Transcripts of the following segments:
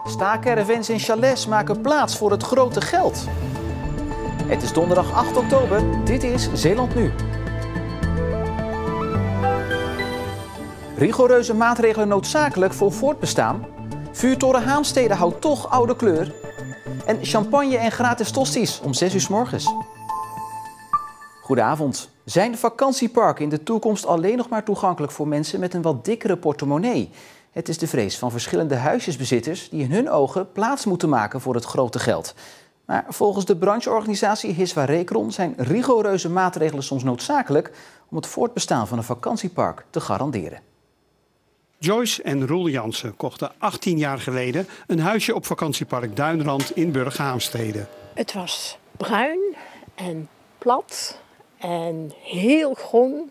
Staakervens en chalets maken plaats voor het grote geld. Het is donderdag 8 oktober. Dit is Zeeland Nu. Rigoureuze maatregelen noodzakelijk voor voortbestaan. Vuurtoren Haamstede houdt toch oude kleur. En champagne en gratis tosties om 6 uur 's morgens. Goedenavond. Zijn vakantieparken in de toekomst alleen nog maar toegankelijk voor mensen met een wat dikkere portemonnee? Het is de vrees van verschillende huisjesbezitters die in hun ogen plaats moeten maken voor het grote geld. Maar volgens de brancheorganisatie Hiswa Recron zijn rigoureuze maatregelen soms noodzakelijk om het voortbestaan van een vakantiepark te garanderen. Joyce en Roel Jansen kochten 18 jaar geleden een huisje op vakantiepark Duinrand in Burghaamstede. Het was bruin en plat en heel groen.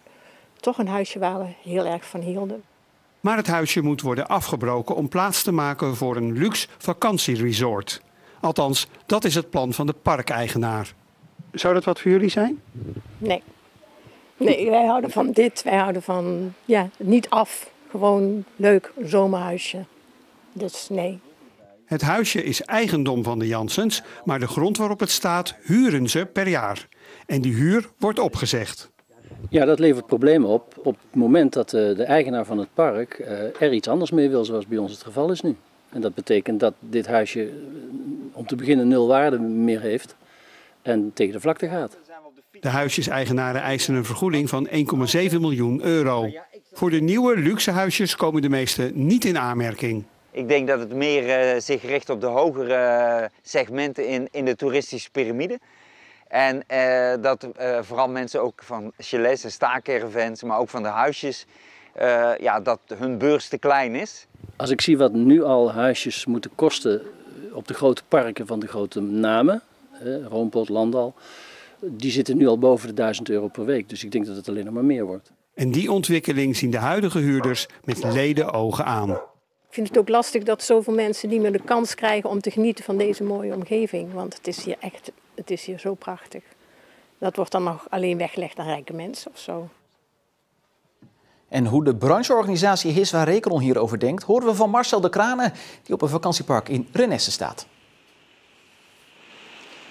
Toch een huisje waar we heel erg van hielden. Maar het huisje moet worden afgebroken om plaats te maken voor een luxe vakantieresort. Althans, dat is het plan van de parkeigenaar. Zou dat wat voor jullie zijn? Nee, wij houden van dit. Wij houden van, niet af. Gewoon leuk zomerhuisje. Dus nee. Het huisje is eigendom van de Jansens, maar de grond waarop het staat huren ze per jaar. En die huur wordt opgezegd. Ja, dat levert problemen op het moment dat de eigenaar van het park er iets anders mee wil, zoals bij ons het geval is nu. En dat betekent dat dit huisje om te beginnen 0 waarde meer heeft en tegen de vlakte gaat. De huisjeseigenaren eisen een vergoeding van 1,7 miljoen euro. Voor de nieuwe luxe huisjes komen de meeste niet in aanmerking. Ik denk dat het meer zich richt op de hogere segmenten in de toeristische piramide. En dat vooral mensen ook van chalets en staakervens, maar ook van de huisjes, dat hun beurs te klein is. Als ik zie wat nu al huisjes moeten kosten op de grote parken van de grote namen, Roompot, Landal, die zitten nu al boven de 1000 euro per week. Dus ik denk dat het alleen nog maar meer wordt. En die ontwikkeling zien de huidige huurders met leden ogen aan. Ik vind het ook lastig dat zoveel mensen niet meer de kans krijgen om te genieten van deze mooie omgeving. Want het is hier zo prachtig. Dat wordt dan nog alleen weggelegd aan rijke mensen of zo. En hoe de brancheorganisatie Hiswa Recron hierover denkt, horen we van Marcel de Kranen, die op een vakantiepark in Renesse staat.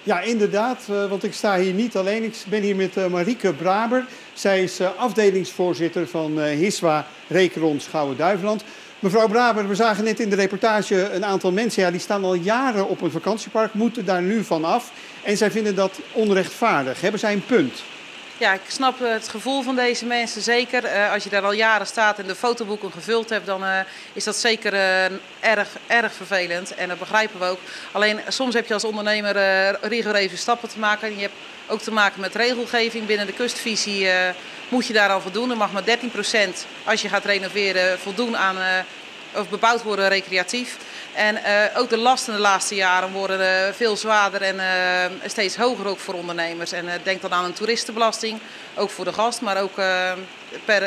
Ja, inderdaad, want ik sta hier niet alleen. Ik ben hier met Marieke Braber. Zij is afdelingsvoorzitter van Hiswa Recron Schouwen-Duiveland. Mevrouw Braber, we zagen net in de reportage een aantal mensen, die staan al jaren op een vakantiepark, moeten daar nu van af. En zij vinden dat onrechtvaardig. Hebben zij een punt? Ja, ik snap het gevoel van deze mensen zeker. Als je daar al jaren staat en de fotoboeken gevuld hebt, dan is dat zeker erg vervelend. En dat begrijpen we ook. Alleen soms heb je als ondernemer rigoureuze stappen te maken. Je hebt ook te maken met regelgeving. Binnen de kustvisie moet je daaraan voldoen. Er mag maar 13% als je gaat renoveren voldoen aan of bebouwd worden recreatief. En ook de lasten de laatste jaren worden veel zwaarder en steeds hoger ook voor ondernemers. En denk dan aan een toeristenbelasting, ook voor de gast. Maar ook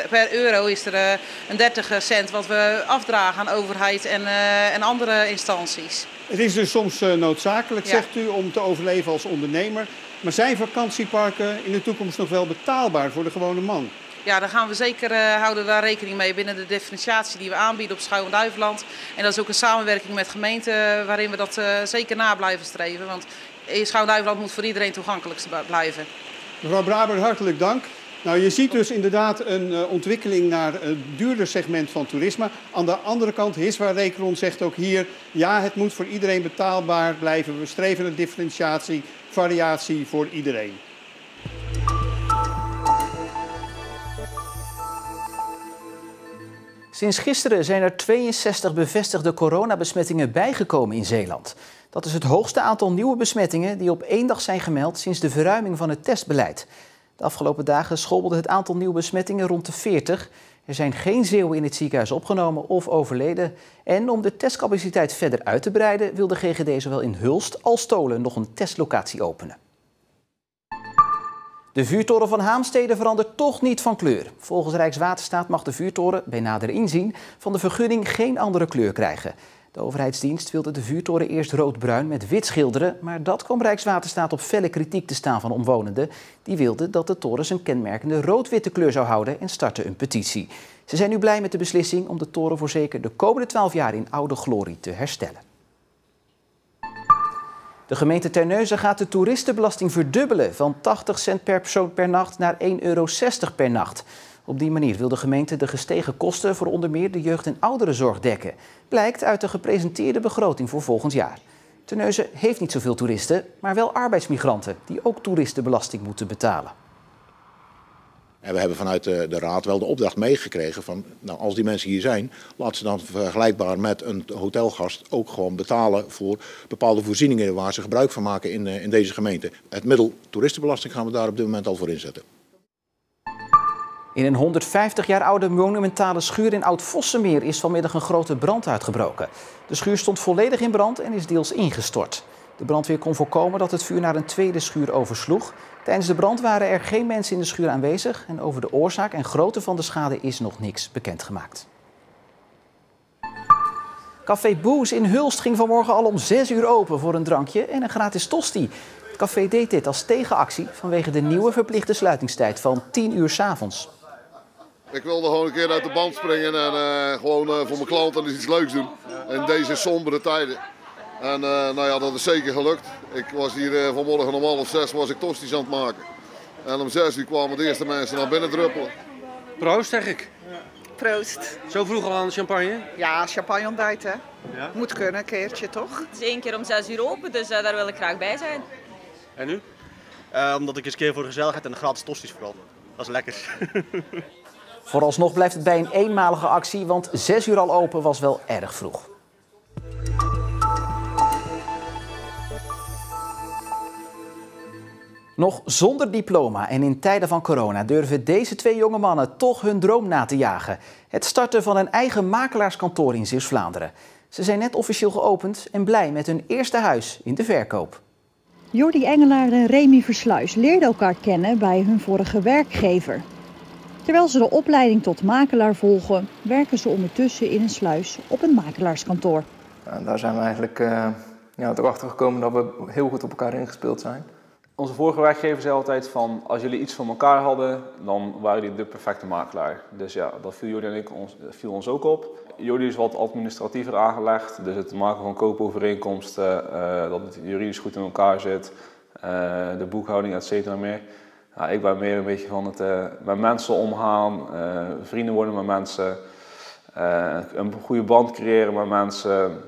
per euro is er een 30 cent wat we afdragen aan overheid en andere instanties. Het is dus soms noodzakelijk, zegt u, om te overleven als ondernemer. Maar zijn vakantieparken in de toekomst nog wel betaalbaar voor de gewone man? Ja, daar gaan we zeker houden daar rekening mee binnen de differentiatie die we aanbieden op Schouwen-Duiveland. En dat is ook een samenwerking met gemeenten waarin we dat zeker na blijven streven. Want Schouwen-Duiveland moet voor iedereen toegankelijk blijven. Mevrouw Braber, hartelijk dank. Nou, je ziet dus inderdaad een ontwikkeling naar een duurder segment van toerisme. Aan de andere kant, Hiswa Recron zegt ook hier, ja, het moet voor iedereen betaalbaar blijven. We streven naar differentiatie, variatie voor iedereen. Sinds gisteren zijn er 62 bevestigde coronabesmettingen bijgekomen in Zeeland. Dat is het hoogste aantal nieuwe besmettingen die op 1 dag zijn gemeld sinds de verruiming van het testbeleid. De afgelopen dagen schommelde het aantal nieuwe besmettingen rond de 40. Er zijn geen Zeeuwen in het ziekenhuis opgenomen of overleden. En om de testcapaciteit verder uit te breiden wil de GGD zowel in Hulst als Tholen nog een testlocatie openen. De vuurtoren van Haamstede verandert toch niet van kleur. Volgens Rijkswaterstaat mag de vuurtoren bij nader inzien van de vergunning geen andere kleur krijgen. De overheidsdienst wilde de vuurtoren eerst roodbruin met wit schilderen, maar dat kwam Rijkswaterstaat op felle kritiek te staan van omwonenden. Die wilden dat de toren zijn kenmerkende rood-witte kleur zou houden en startten een petitie. Ze zijn nu blij met de beslissing om de toren voor zeker de komende 12 jaar in oude glorie te herstellen. De gemeente Terneuzen gaat de toeristenbelasting verdubbelen van 80 cent per persoon per nacht naar €1,60 per nacht. Op die manier wil de gemeente de gestegen kosten voor onder meer de jeugd- en ouderenzorg dekken. Blijkt uit de gepresenteerde begroting voor volgend jaar. Terneuzen heeft niet zoveel toeristen, maar wel arbeidsmigranten die ook toeristenbelasting moeten betalen. En we hebben vanuit de raad wel de opdracht meegekregen van, nou, als die mensen hier zijn, laat ze dan vergelijkbaar met een hotelgast ook gewoon betalen voor bepaalde voorzieningen waar ze gebruik van maken in deze gemeente. Het middel toeristenbelasting gaan we daar op dit moment al voor inzetten. In een 150 jaar oude monumentale schuur in Oud-Vossemeer is vanmiddag een grote brand uitgebroken. De schuur stond volledig in brand en is deels ingestort. De brandweer kon voorkomen dat het vuur naar een tweede schuur oversloeg. Tijdens de brand waren er geen mensen in de schuur aanwezig en over de oorzaak en grootte van de schade is nog niks bekendgemaakt. Café Boes in Hulst ging vanmorgen al om 6 uur open voor een drankje en een gratis tosti. Het café deed dit als tegenactie vanwege de nieuwe verplichte sluitingstijd van 10 uur 's avonds. Ik wilde gewoon een keer uit de band springen en gewoon voor mijn klanten iets leuks doen in deze sombere tijden. En nou ja, dat is zeker gelukt. Ik was hier vanmorgen om 5:30 was ik tosti's aan het maken. En om 6 uur kwamen de eerste mensen naar binnen druppelen. Proost, zeg ik. Proost. Zo vroeg al aan de champagne? Ja, champagne ontbijt, hè. Ja? Moet kunnen, een keertje, toch? Het is 1 keer om 6 uur open, dus daar wil ik graag bij zijn. En nu? Omdat ik eens een keer voor de gezelligheid en de gratis tosti's vooral. Dat is lekker. Vooralsnog blijft het bij een eenmalige actie, want 6 uur al open was wel erg vroeg. Nog zonder diploma en in tijden van corona durven deze 2 jonge mannen toch hun droom na te jagen. Het starten van een eigen makelaarskantoor in Zeeuws-Vlaanderen. Ze zijn net officieel geopend en blij met hun eerste huis in de verkoop. Jordi Engelaar en Remy Versluis leerden elkaar kennen bij hun vorige werkgever. Terwijl ze de opleiding tot makelaar volgen, werken ze ondertussen in een sluis op een makelaarskantoor. Daar zijn we eigenlijk erachter gekomen dat we heel goed op elkaar ingespeeld zijn. Onze vorige werkgever zei altijd van, als jullie iets van elkaar hadden, dan waren jullie de perfecte makelaar. Dus ja, dat viel Jordi en viel ons ook op. Jordi is wat administratiever aangelegd, dus het maken van koopovereenkomsten, dat het juridisch goed in elkaar zit, de boekhouding, et cetera meer. Ja, ik ben meer een beetje van het met mensen omgaan, vrienden worden met mensen, een goede band creëren met mensen.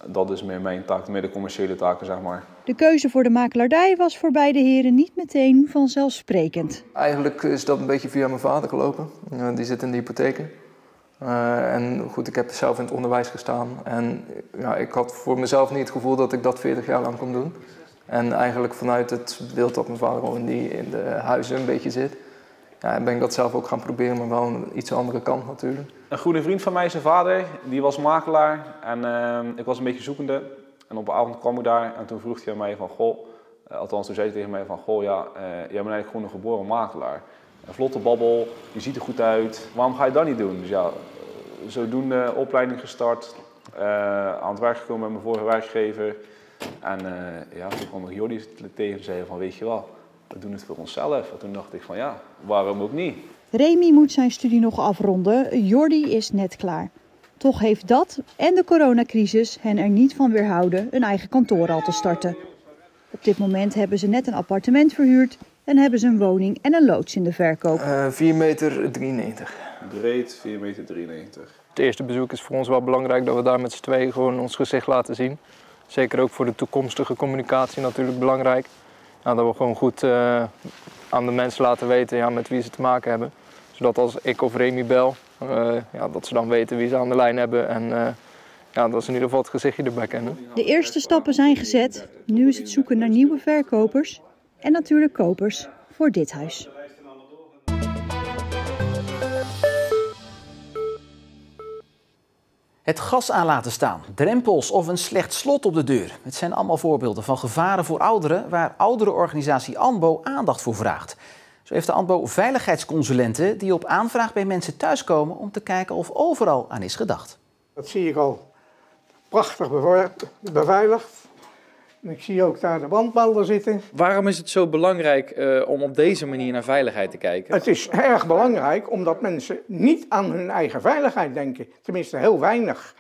Dat is meer mijn taak, meer de commerciële taken, zeg maar. De keuze voor de makelaardij was voor beide heren niet meteen vanzelfsprekend. Eigenlijk is dat een beetje via mijn vader gelopen. Die zit in de hypotheken. En goed, ik heb zelf in het onderwijs gestaan. En ja, ik had voor mezelf niet het gevoel dat ik dat 40 jaar lang kon doen. En eigenlijk vanuit het beeld dat mijn vader al in de huizen een beetje zit, ja, ben ik dat zelf ook gaan proberen, maar wel een iets andere kant natuurlijk. Een goede vriend van mij, zijn vader, die was makelaar en ik was een beetje zoekende. En op een avond kwam ik daar en toen vroeg hij aan mij van, goh, althans toen zei hij tegen mij van, goh ja, jij bent eigenlijk gewoon een geboren makelaar. Een vlotte babbel, je ziet er goed uit, waarom ga je dat niet doen? Dus ja, zodoende opleiding gestart, aan het werk gekomen met mijn vorige werkgever. En ja, toen kwam nog Jordi tegen en zei van, weet je wel, we doen het voor onszelf. En toen dacht ik van ja, waarom ook niet? Remy moet zijn studie nog afronden, Jordi is net klaar. Toch heeft dat en de coronacrisis hen er niet van weerhouden een eigen kantoor al te starten. Op dit moment hebben ze net een appartement verhuurd en hebben ze een woning en een loods in de verkoop. 4,93 meter. Breed, 4,93 meter. Het eerste bezoek is voor ons wel belangrijk dat we daar met z'n tweeën gewoon ons gezicht laten zien. Zeker ook voor de toekomstige communicatie natuurlijk belangrijk. Ja, dat we gewoon goed aan de mensen laten weten met wie ze te maken hebben. Zodat als ik of Remy bel, dat ze dan weten wie ze aan de lijn hebben. En dat ze in ieder geval het gezichtje erbij kennen. De eerste stappen zijn gezet. Nu is het zoeken naar nieuwe verkopers. En natuurlijk kopers voor dit huis. Het gas aan laten staan, drempels of een slecht slot op de deur. Het zijn allemaal voorbeelden van gevaren voor ouderen waar ouderenorganisatie ANBO aandacht voor vraagt. Zo heeft de ANBO veiligheidsconsulenten die op aanvraag bij mensen thuiskomen om te kijken of overal aan is gedacht. Dat zie ik al prachtig beveiligd. En ik zie ook daar de wandmelder zitten. Waarom is het zo belangrijk om op deze manier naar veiligheid te kijken? Het is erg belangrijk omdat mensen niet aan hun eigen veiligheid denken. Tenminste, heel weinig.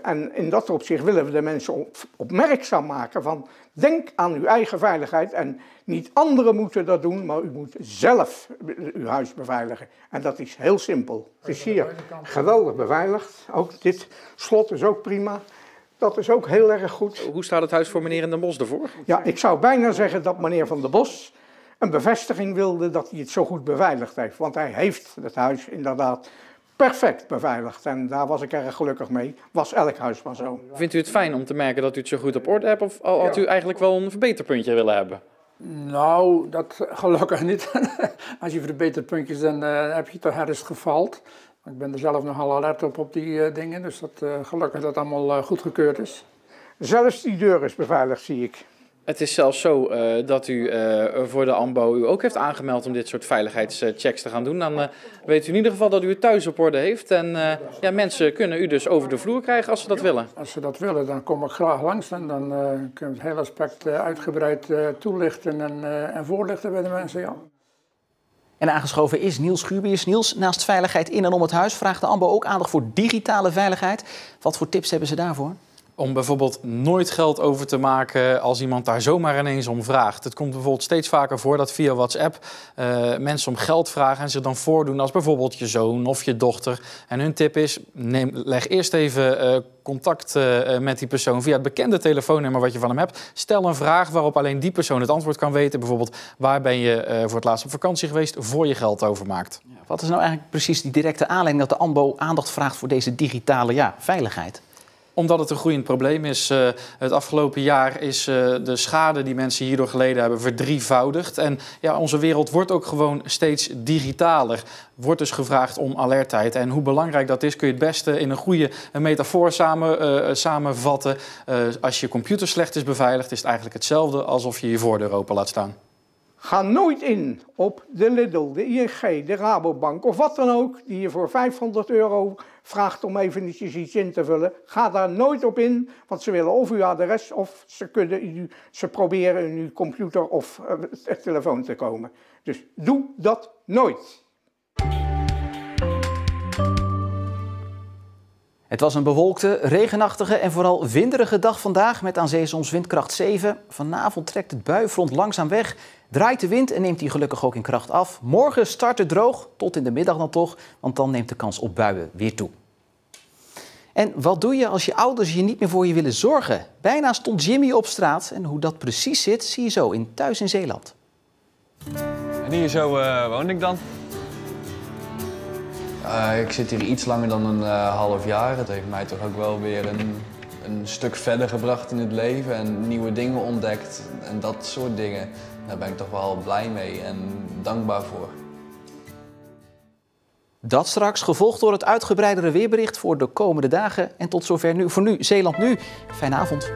En in dat opzicht willen we de mensen opmerkzaam maken van denk aan uw eigen veiligheid en niet anderen moeten dat doen, maar u moet zelf uw huis beveiligen. En dat is heel simpel. Het is hier geweldig beveiligd. Ook dit slot is ook prima. Dat is ook heel erg goed. Hoe staat het huis voor meneer in Den Bosch ervoor? Ja, ik zou bijna zeggen dat meneer Van der Bos een bevestiging wilde dat hij het zo goed beveiligd heeft. Want hij heeft het huis inderdaad perfect beveiligd. En daar was ik erg gelukkig mee. Was elk huis maar zo. Vindt u het fijn om te merken dat u het zo goed op orde hebt? Of had u eigenlijk wel een verbeterpuntje willen hebben? Nou, dat gelukkig niet. Als je verbeterpuntjes, dan heb je toch ergens gefaald. Ik ben er zelf nogal alert op die dingen. Dus gelukkig dat allemaal goedgekeurd is. Zelfs die deur is beveiligd, zie ik. Het is zelfs zo dat u voor de AMBO u ook heeft aangemeld om dit soort veiligheidschecks te gaan doen. Dan weet u in ieder geval dat u het thuis op orde heeft. En ja, mensen kunnen u dus over de vloer krijgen als ze dat willen. Als ze dat willen, dan kom ik graag langs. En dan kunnen we het hele aspect uitgebreid toelichten en voorlichten bij de mensen. Ja. En aangeschoven is Niels Schuurbiers. Niels, naast veiligheid in en om het huis vraagt de AMBO ook aandacht voor digitale veiligheid. Wat voor tips hebben ze daarvoor? Om bijvoorbeeld nooit geld over te maken als iemand daar zomaar ineens om vraagt. Het komt bijvoorbeeld steeds vaker voor dat via WhatsApp mensen om geld vragen en zich dan voordoen als bijvoorbeeld je zoon of je dochter. En hun tip is, leg eerst even contact met die persoon via het bekende telefoonnummer wat je van hem hebt. Stel een vraag waarop alleen die persoon het antwoord kan weten. Bijvoorbeeld, waar ben je voor het laatst op vakantie geweest voor je geld overmaakt. Ja, wat is nou eigenlijk precies die directe aanleiding dat de AMBO aandacht vraagt voor deze digitale veiligheid? Omdat het een groeiend probleem is. Het afgelopen jaar is de schade die mensen hierdoor geleden hebben verdrievoudigd. En ja, onze wereld wordt ook gewoon steeds digitaler. Wordt dus gevraagd om alertheid. En hoe belangrijk dat is kun je het beste in een goede metafoor samenvatten. Als je computer slecht is beveiligd is het eigenlijk hetzelfde alsof je je voordeur open laat staan. Ga nooit in op de Lidl, de ING, de Rabobank of wat dan ook die je voor €500 vraagt om eventjes iets in te vullen. Ga daar nooit op in, want ze willen of uw adres of ze proberen in uw computer of telefoon te komen. Dus doe dat nooit. Het was een bewolkte, regenachtige en vooral winderige dag vandaag met aan zee soms windkracht 7. Vanavond trekt het buifront langzaam weg, draait de wind en neemt die gelukkig ook in kracht af. Morgen start het droog, tot in de middag dan toch, want dan neemt de kans op buien weer toe. En wat doe je als je ouders je niet meer voor je willen zorgen? Bijna stond Jimmy op straat en hoe dat precies zit zie je zo in Thuis in Zeeland. En hier zo woon ik dan. Ik zit hier iets langer dan een half jaar. Het heeft mij toch ook wel weer een stuk verder gebracht in het leven en nieuwe dingen ontdekt en dat soort dingen. Daar ben ik toch wel blij mee en dankbaar voor. Dat straks, gevolgd door het uitgebreidere weerbericht voor de komende dagen. En tot zover nu voor nu Zeeland Nu. Fijne avond.